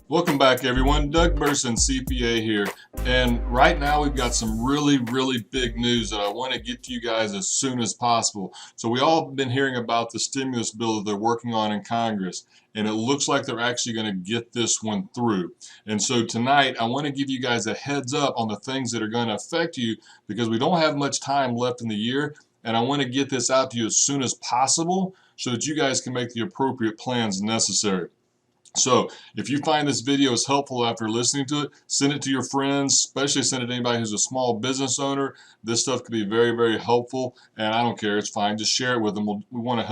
Welcome back, everyone. Doug Burson, CPA here. And right now we've got some really big news that I want to get to you guys as soon as possible. So we all been hearing about the stimulus bill that they're working on in Congress, and it looks like they're actually going to get this one through. And so tonight I want to give you guys a heads up on the things that are going to affect you because we don't have much time left in the year, and I want to get this out to you as soon as possible so that you guys can make the appropriate plans necessary. So if you find this video is helpful after listening to it, send it to your friends, especially send it to anybody who's a small business owner. This stuff could be very helpful, and I don't care, it's fine. Just share it with them. We want to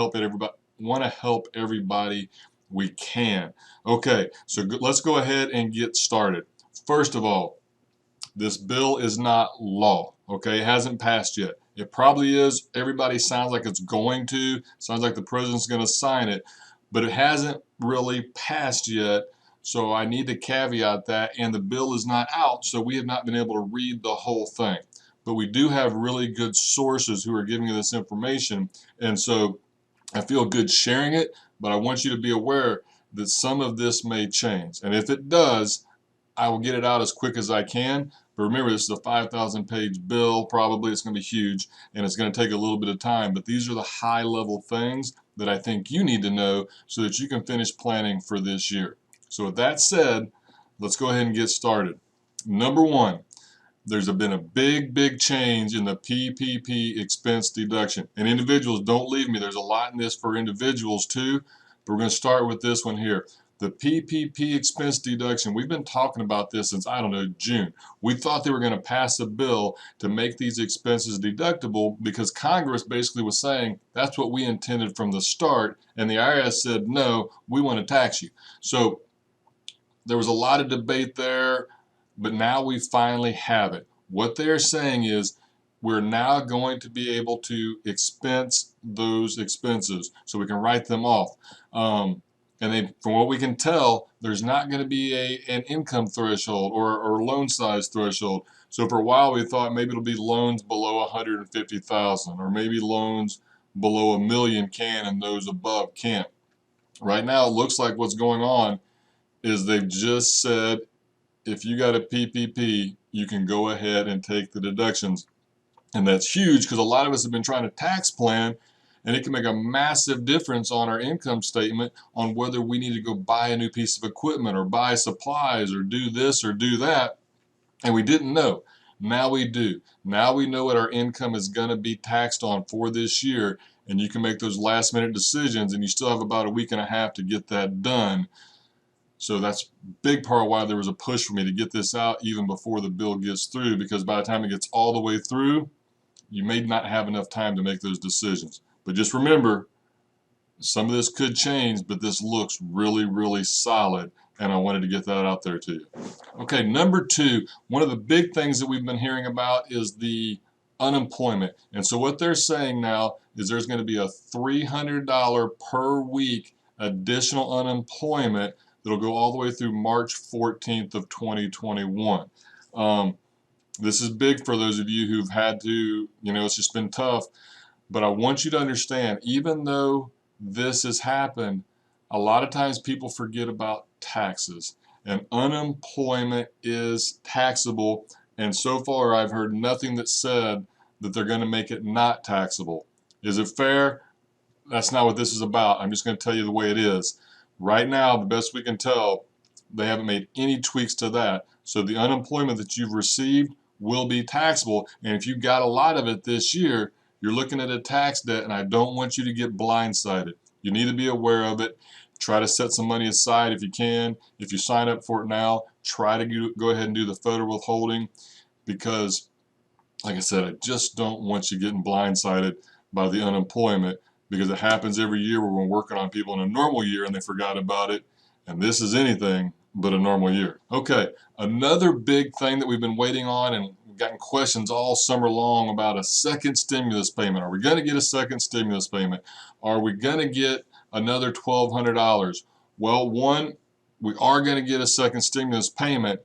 help everybody we can. Okay, so let's go ahead and get started. First of all, this bill is not law. Okay, it hasn't passed yet. It probably is. Everybody sounds like it's going to. Sounds like the president's going to sign it, but it hasn't really passed yet. So I need to caveat that, and the bill is not out, so we have not been able to read the whole thing. But we do have really good sources who are giving you this information, and so I feel good sharing it, but I want you to be aware that some of this may change. And if it does, I will get it out as quick as I can. But remember, this is a 5,000 page bill. Probably it's going to be huge and it's going to take a little bit of time. But these are the high level things that I think you need to know so that you can finish planning for this year. So with that said, let's go ahead and get started. Number one, there's been a big change in the PPP expense deduction. And individuals, don't leave me. There's a lot in this for individuals too. But we're going to start with this one here. The PPP expense deduction, we've been talking about this since, I don't know, June. We thought they were going to pass a bill to make these expenses deductible because Congress basically was saying that's what we intended from the start. And the IRS said, no, we want to tax you. So there was a lot of debate there, but now we finally have it. What they're saying is we're now going to be able to expense those expenses so we can write them off. From what we can tell, there's not going to be an income threshold or loan size threshold. So for a while we thought maybe it'll be loans below 150,000 or maybe loans below $1 million can and those above can't. Right now it looks like what's going on is they've just said if you got a PPP, you can go ahead and take the deductions. And that's huge because a lot of us have been trying to tax plan, and it can make a massive difference on our income statement on whether we need to go buy a new piece of equipment or buy supplies or do this or do that. And we didn't know. Now we do. Now we know what our income is going to be taxed on for this year, and you can make those last minute decisions, and you still have about a week and a half to get that done. So that's a big part of why there was a push for me to get this out even before the bill gets through, because by the time it gets all the way through, you may not have enough time to make those decisions. But just remember, some of this could change, but this looks really solid, and I wanted to get that out there to you. Okay, number two, one of the big things that we've been hearing about is the unemployment. And so what they're saying now is there's going to be a $300 per week additional unemployment that'll go all the way through March 14th of 2021. This is big for those of you who've had to, it's just been tough. But I want you to understand, even though this has happened, a lot of times people forget about taxes. And unemployment is taxable. And so far, I've heard nothing that said that they're going to make it not taxable. Is it fair? That's not what this is about. I'm just going to tell you the way it is. Right now, the best we can tell, they haven't made any tweaks to that. So the unemployment that you've received will be taxable. And if you got a lot of it this year, you're looking at a tax debt, and I don't want you to get blindsided. You need to be aware of it. Try to set some money aside if you can. If you sign up for it now, try to go ahead and do the federal withholding, because, like I said, I just don't want you getting blindsided by the unemployment, because it happens every year where we're working on people in a normal year and they forgot about it. And this is anything but a normal year. Okay, another big thing that we've been waiting on, and we've gotten questions all summer long about a second stimulus payment. Are we going to get a second stimulus payment? Are we going to get another $1,200? Well, one, we are going to get a second stimulus payment,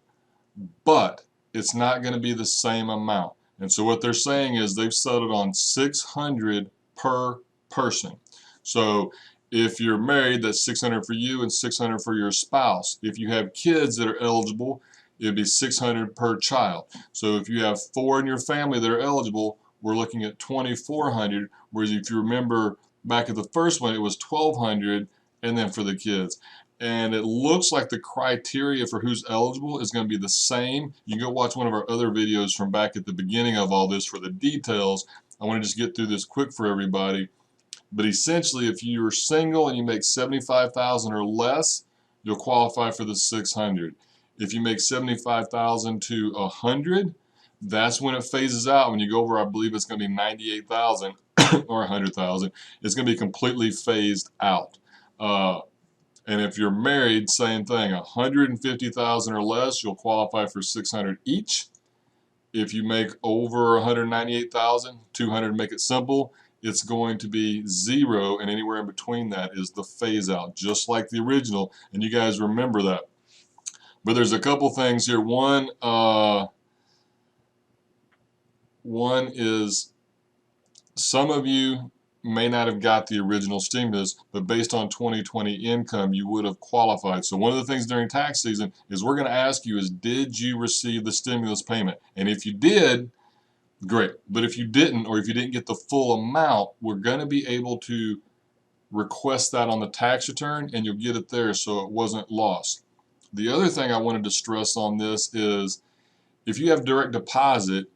but it's not going to be the same amount. And so what they're saying is they've settled on $600 per person. So If you're married, that's $600 for you and $600 for your spouse. If you have kids that are eligible, it'd be $600 per child. So if you have 4 in your family that are eligible, we're looking at $2,400. Whereas if you remember back at the first one, it was $1,200, and then for the kids. And it looks like the criteria for who's eligible is going to be the same. You can go watch one of our other videos from back at the beginning of all this for the details. I want to just get through this quick for everybody. But essentially, if you're single and you make $75,000 or less, you'll qualify for the $600. If you make $75,000 to $100,000, that's when it phases out. When you go over, I believe it's going to be $98,000 or $100,000. It's going to be completely phased out. And if you're married, same thing. $150,000 or less, you'll qualify for $600 each. If you make over $198,000, $200 to make it simple, it's going to be 0, and anywhere in between that is the phase out, just like the original. And you guys remember that. But there's a couple things here. One is some of you may not have got the original stimulus, but based on 2020 income, you would have qualified. So one of the things during tax season is we're going to ask you is, did you receive the stimulus payment? And if you did, great. But if you didn't, or if you didn't get the full amount, we're going to be able to request that on the tax return, and you'll get it there so it wasn't lost. The other thing I wanted to stress on this is if you have direct deposit,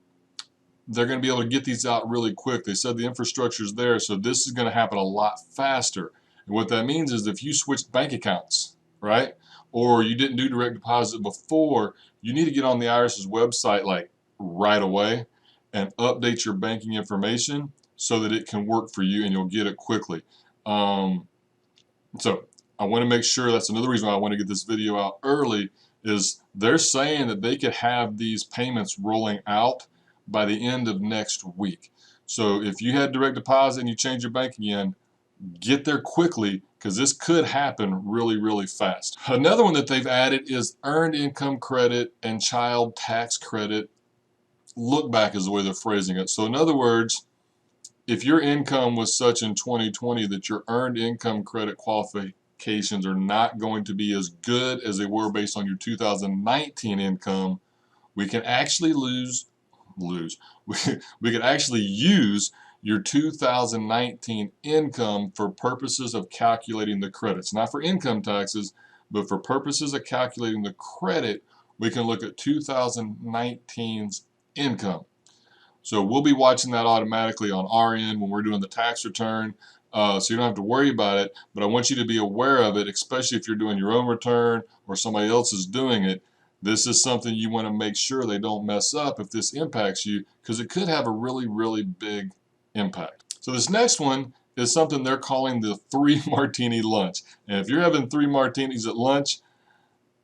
they're going to be able to get these out really quick. They said the infrastructure is there, so this is going to happen a lot faster. And what that means is if you switched bank accounts, right, or you didn't do direct deposit before, you need to get on the IRS's website like right away and update your banking information so that it can work for you and you'll get it quickly. So I want to make sure, that's another reason why I want to get this video out early, is they're saying that they could have these payments rolling out by the end of next week. So if you had direct deposit and you change your bank again, get there quickly because this could happen really, really fast. Another one that they've added is earned income credit and child tax credit. Look back is the way they're phrasing it. So in other words, if your income was such in 2020 that your earned income credit qualifications are not going to be as good as they were based on your 2019 income, we can actually we could actually use your 2019 income for purposes of calculating the credits. Not for income taxes, but for purposes of calculating the credit, we can look at 2019's income. So we'll be watching that automatically on our end when we're doing the tax return. So you don't have to worry about it, but I want you to be aware of it, especially if you're doing your own return or somebody else is doing it. This is something you want to make sure they don't mess up if this impacts you, because it could have a really, really big impact. So this next one is something they're calling the 3 martini lunch. And if you're having 3 martinis at lunch,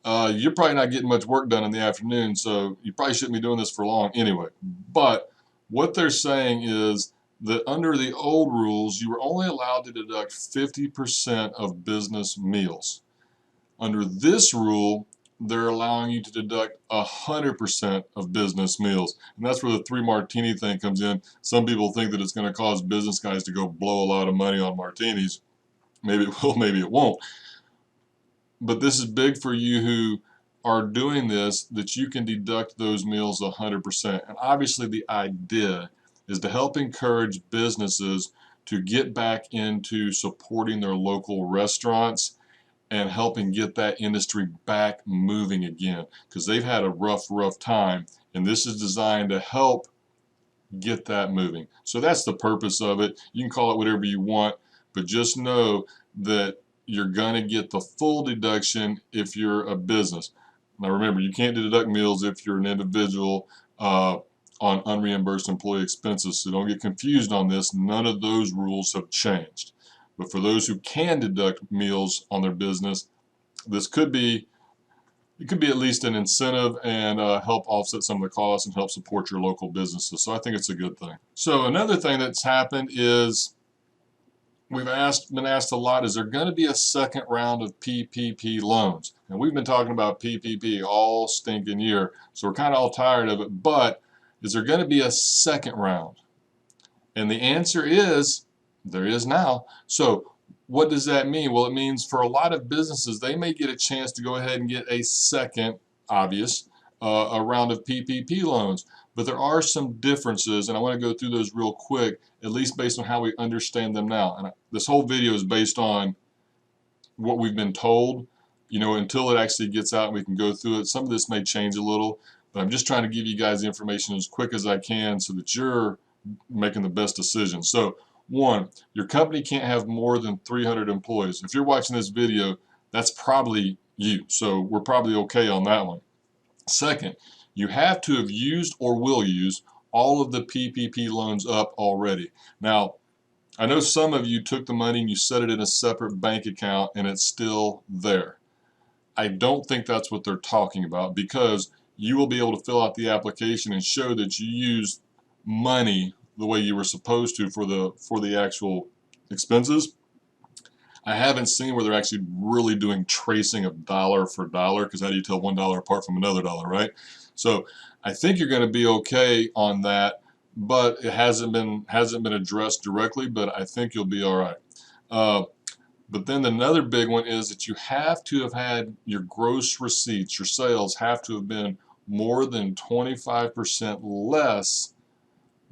you're probably not getting much work done in the afternoon, so you probably shouldn't be doing this for long anyway. But what they're saying is that under the old rules, you were only allowed to deduct 50% of business meals. Under this rule, they're allowing you to deduct 100% of business meals. And that's where the 3 martini thing comes in. Some people think that it's going to cause business guys to go blow a lot of money on martinis. Maybe it will, maybe it won't. But this is big for you who are doing this, that you can deduct those meals 100%. And obviously the idea is to help encourage businesses to get back into supporting their local restaurants and helping get that industry back moving again, because they've had a rough time, and this is designed to help get that moving. So that's the purpose of it. You can call it whatever you want, but just know that you're going to get the full deduction if you're a business. Now remember, you can't deduct meals if you're an individual on unreimbursed employee expenses, so don't get confused on this. None of those rules have changed. But for those who can deduct meals on their business, this could be, it could be at least an incentive and help offset some of the costs and help support your local businesses. So I think it's a good thing. So another thing that's happened is we've been asked a lot, is there going to be a second round of PPP loans? And we've been talking about PPP all stinking year, so we're kind of all tired of it, but is there going to be a second round? And the answer is, there is now. So what does that mean? Well, it means for a lot of businesses, they may get a chance to go ahead and get a second, obvious, a round of PPP loans. But there are some differences, and I want to go through those real quick, at least based on how we understand them now. And this whole video is based on what we've been told, until it actually gets out and we can go through it. Some of this may change a little, but I'm just trying to give you guys the information as quick as I can so that you're making the best decision. So, one, your company can't have more than 300 employees. If you're watching this video, that's probably you. So we're probably okay on that one. Second, you have to have used or will use all of the PPP loans up already. Now, I know some of you took the money and you set it in a separate bank account and it's still there. I don't think that's what they're talking about, because you will be able to fill out the application and show that you used money the way you were supposed to for the actual expenses. I haven't seen where they're actually really doing tracing of dollar for dollar, because how do you tell $1 apart from another dollar, right? So I think you're going to be okay on that, but it hasn't been addressed directly, but I think you'll be all right. But then another big one is that you have to have had your gross receipts, your sales have to have been more than 25% less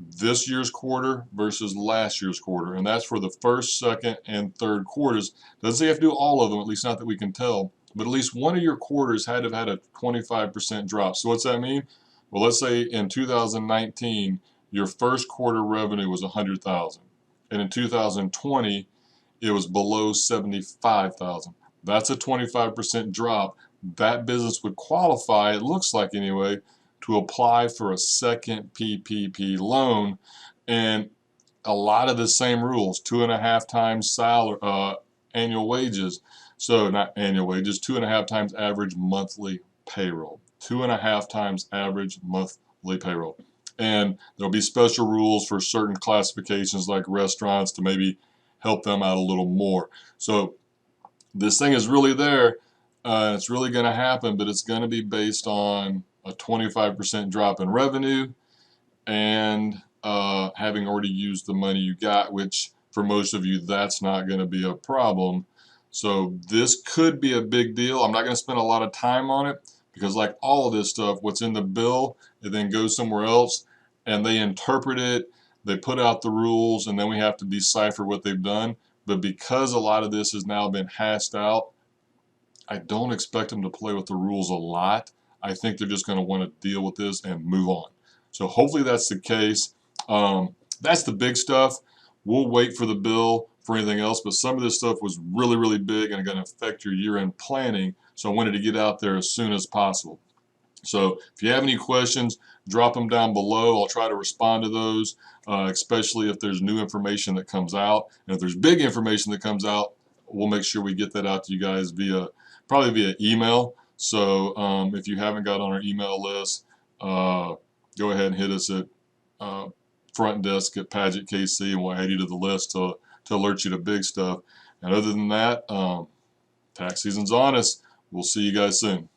this year's quarter versus last year's quarter. And that's for the first, second, and third quarters. Doesn't say you have to do all of them, at least not that we can tell, but at least one of your quarters had to have had a 25% drop. So what's that mean? Well, let's say in 2019, your first quarter revenue was $100,000. And in 2020, it was below $75,000. That's a 25% drop. That business would qualify, it looks like anyway, to apply for a second PPP loan. And a lot of the same rules, 2.5 times salary, annual wages. So not annual wages, 2.5 times average monthly payroll. 2.5 times average monthly payroll. And there'll be special rules for certain classifications like restaurants to maybe help them out a little more. So this thing is really there. It's really going to happen, but it's going to be based on a 25% drop in revenue and having already used the money you got, which for most of you, that's not going to be a problem. So this could be a big deal. I'm not going to spend a lot of time on it, because like all of this stuff, what's in the bill, it then goes somewhere else and they interpret it. They put out the rules, and then we have to decipher what they've done. But because a lot of this has now been hashed out, I don't expect them to play with the rules a lot. I think they're just going to want to deal with this and move on. So hopefully that's the case. That's the big stuff. We'll wait for the bill for anything else, but some of this stuff was really, really big and going to affect your year-end planning. So I wanted to get out there as soon as possible. So if you have any questions, drop them down below. I'll try to respond to those, especially if there's new information that comes out. And if there's big information that comes out, we'll make sure we get that out to you guys probably via email. So if you haven't got on our email list, go ahead and hit us at front desk at Paget KC, and we'll add you to the list to alert you to big stuff. And other than that, tax season's on us. We'll see you guys soon.